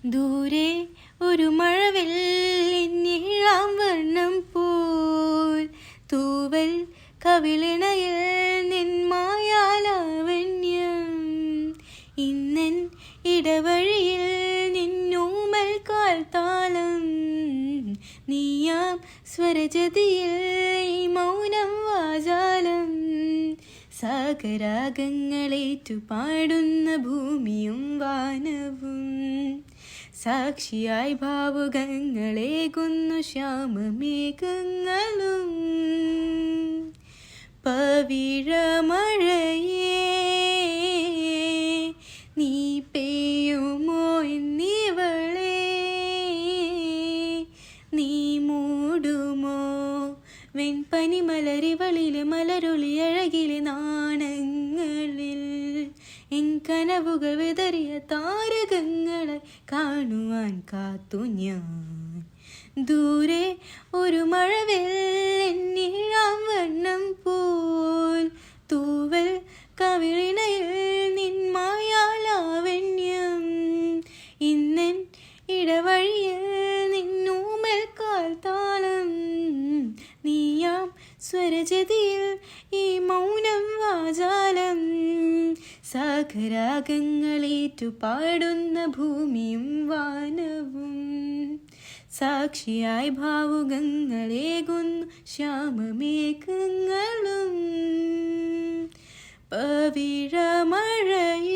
ദൂരെ ഒരു മഴവില്ലിന്നിഴാം വർണ്ണം പോൽ തൂവൽ കവിളിണയിൽ നിന്മായാലാവണ്യം ഇന്നൻ ഇടവഴിയിൽ നിന്നൂമൽ കാൽത്താളം നീയാം സ്വരജതിയിൽ ഈ മൗനം വാചാലം സാഗരാഗങ്ങളേറ്റു പാടുന്ന ഭൂമിയും വാനവും സാക്ഷിയായി ഭാവുകങ്ങളേകുന്നു ശ്യാമമേഘങ്ങളും പവിഴമഴയേ നീ പെയ്യുമോ എന്നിവളെ നീ മൂടുമോ വെൺപനി മലരിവളിലെ മലരൊളി അഴകിലെ നാണങ്ങളിൽ എൻ കനവുകൾ വിതറിയ താരകങ്ങളെ കാണുവാൻ കാത്തു ഞാൻ ദൂരെ ഒരു മഴവില്ലിന്നിഴാം വർണ്ണം പോൽ തൂവൽ കവിളിണയിൽ നിന്മായാലാവണ്യം ഇന്നൻ ഇടവഴിയിൽ നിന്നൂമൽ കാൽത്താളം നീയാം സ്വരജതിയിൽ ഈ മൗനം വാചാലം സാഗരാഗങ്ങളേറ്റു പാടുന്ന ഭൂമിയും വാനവും സാക്ഷിയായി ഭാവുകങ്ങളേകുന്നു ശ്യാമമേഘങ്ങളും പവിഴമഴയേ